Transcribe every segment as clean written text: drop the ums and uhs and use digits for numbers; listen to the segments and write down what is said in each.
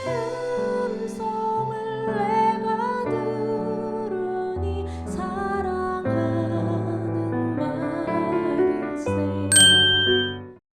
음성을 내가 들으니 사랑하는 말일세.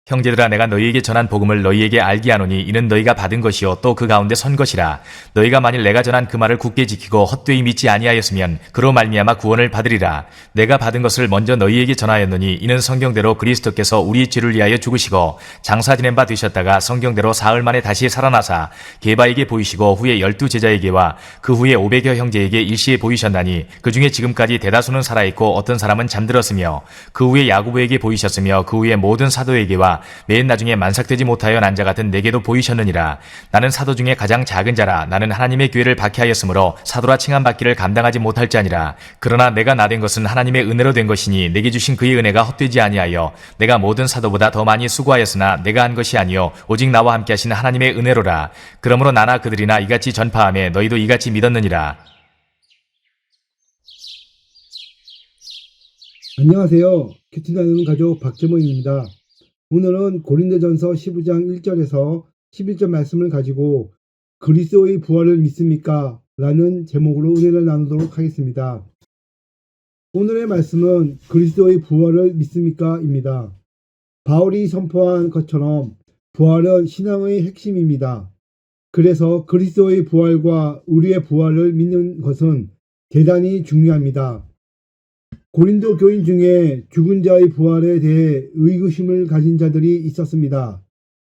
형제들아, 내가 너희에게 전한 복음을 너희에게 알게 하노니 이는 너희가 받은 것이요 또 그 가운데 선 것이라. 너희가 만일 내가 전한 그 말을 굳게 지키고 헛되이 믿지 아니하였으면 그로 말미암아 구원을 받으리라. 내가 받은 것을 먼저 너희에게 전하였노니 이는 성경대로 그리스도께서 우리 죄를 위하여 죽으시고 장사 지낸 바 되셨다가 성경대로 사흘 만에 다시 살아나사 게바에게 보이시고 후에 12제자에게와 그 후에 500여 형제에게 일시에 보이셨나니 그 중에 지금까지 대다수는 살아있고 어떤 사람은 잠들었으며 그 후에 야고보에게 보이셨으며 그 후에 모든 사도에게와 맨 나중에 만삭되지 못하여 난 자 같은 내게도 보이셨느니라. 나는 사도 중에 가장 작은 자라. 나는 하나님의 교회를 박해하였으므로 사도라 칭함받기를 감당하지 못할 자니라. 그러나 내가 나된 것은 하나님의 은혜로 된 것이니 내게 주신 그의 은혜가 헛되지 아니하여 내가 모든 사도보다 더 많이 수고하였으나 내가 한 것이 아니요 오직 나와 함께 하신 하나님의 은혜로라. 그러므로 나나 그들이나 이같이 전파하며 너희도 이같이 믿었느니라. 안녕하세요. 큐티 나누는 가족 박재모입니다. 오늘은 고린도전서 15장 1절에서 11절 말씀을 가지고 그리스도의 부활을 믿습니까? 라는 제목으로 은혜를 나누도록 하겠습니다. 오늘의 말씀은 그리스도의 부활을 믿습니까? 입니다. 바울이 선포한 것처럼 부활은 신앙의 핵심입니다. 그래서 그리스도의 부활과 우리의 부활을 믿는 것은 대단히 중요합니다. 고린도 교인 중에 죽은 자의 부활에 대해 의구심을 가진 자들이 있었습니다.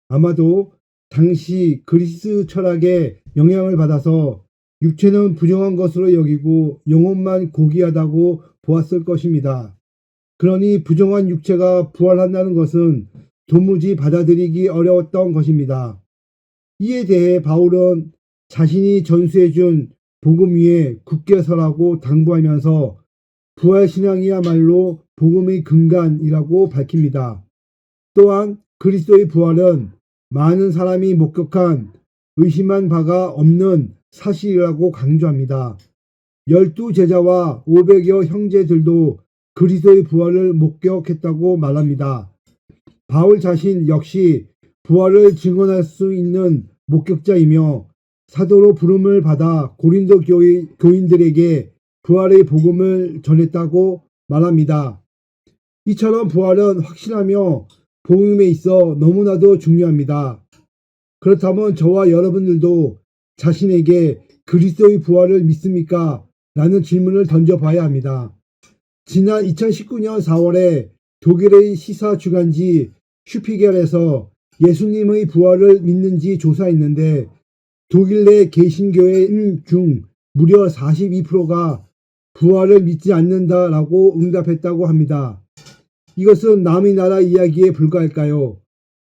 아마도 당시 그리스 철학에 영향을 받아서 육체는 부정한 것으로 여기고 영혼만 고귀하다고 보았을 것입니다. 그러니 부정한 육체가 부활한다는 것은 도무지 받아들이기 어려웠던 것입니다. 이에 대해 바울은 자신이 전수해준 복음 위에 굳게 서라고 당부하면서 부활신앙이야말로 복음의 근간이라고 밝힙니다. 또한 그리스도의 부활은 많은 사람이 목격한 의심한 바가 없는 사실이라고 강조합니다. 12제자와 500여 형제들도 그리스도의 부활을 목격했다고 말합니다. 바울 자신 역시 부활을 증언할 수 있는 목격자이며 사도로 부름을 받아 고린도 교인들에게 부활의 복음을 전했다고 말합니다. 이처럼 부활은 확실하며 복음에 있어 너무나도 중요합니다. 그렇다면 저와 여러분들도 자신에게 그리스도의 부활을 믿습니까? 라는 질문을 던져봐야 합니다. 지난 2019년 4월에 독일의 시사 주간지 슈피겔에서 예수님의 부활을 믿는지 조사했는데 독일 내 개신교인 중 무려 42%가 부활을 믿지 않는다라고 응답했다고 합니다. 이것은 남의 나라 이야기에 불과할까요?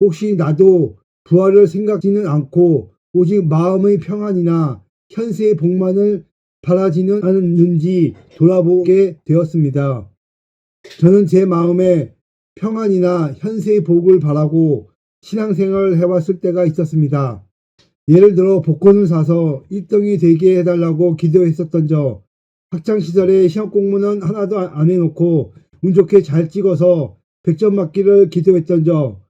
혹시 나도 부활을 생각지는 않고 오직 마음의 평안이나 현세의 복만을 바라지는 않는지 돌아보게 되었습니다. 저는 제 마음에 평안이나 현세의 복을 바라고 신앙생활을 해왔을 때가 있었습니다. 예를 들어 복권을 사서 1등이 되게 해달라고 기도했었던 적, 학창시절에 시험 공부는 하나도 안 해놓고 운 좋게 잘 찍어서 100점 맞기를 기도했던 적,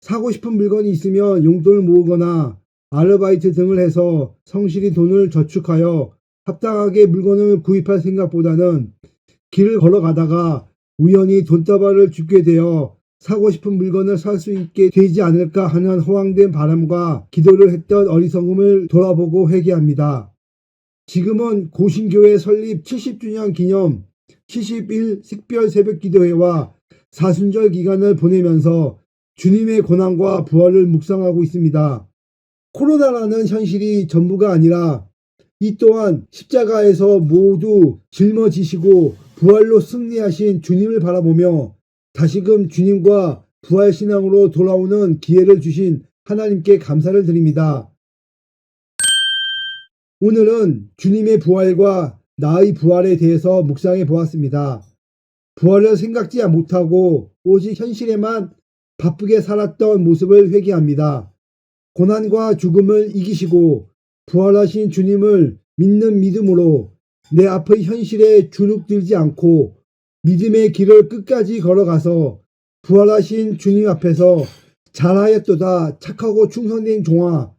사고 싶은 물건이 있으면 용돈을 모으거나 아르바이트 등을 해서 성실히 돈을 저축하여 합당하게 물건을 구입할 생각보다는 길을 걸어가다가 우연히 돈다발을 줍게 되어 사고 싶은 물건을 살 수 있게 되지 않을까 하는 허황된 바람과 기도를 했던 어리석음을 돌아보고 회개합니다. 지금은 고신교회 설립 70주년 기념 70일 식별 새벽기도회와 사순절 기간을 보내면서 주님의 고난과 부활을 묵상하고 있습니다. 코로나라는 현실이 전부가 아니라 이 또한 십자가에서 모두 짊어지시고 부활로 승리하신 주님을 바라보며 다시금 주님과 부활신앙으로 돌아오는 기회를 주신 하나님께 감사를 드립니다. 오늘은 주님의 부활과 나의 부활에 대해서 묵상해 보았습니다. 부활을 생각지 못하고 오직 현실에만 바쁘게 살았던 모습을 회개합니다. 고난과 죽음을 이기시고 부활하신 주님을 믿는 믿음으로 내 앞의 현실에 주눅들지 않고 믿음의 길을 끝까지 걸어가서 부활하신 주님 앞에서 잘하였도다 착하고 충성된 종아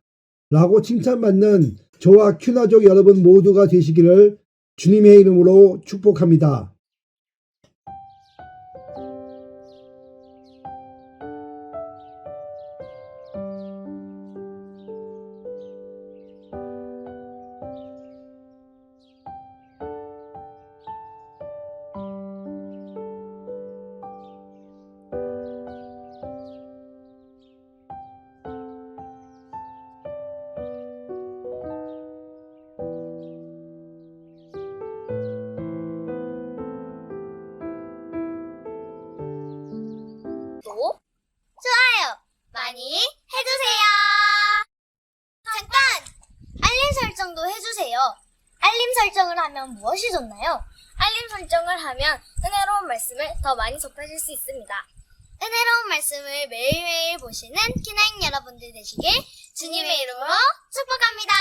라고 칭찬받는 저와 큐나족 여러분 모두가 되시기를 주님의 이름으로 축복합니다. 구독, 좋아요 많이 해주세요. 잠깐! 알림 설정도 해주세요. 알림 설정을 하면 무엇이 좋나요? 알림 설정을 하면 은혜로운 말씀을 더 많이 접하실 수 있습니다. 은혜로운 말씀을 매일매일 보시는 키나인 여러분들 되시길 주님의 이름으로 축복합니다.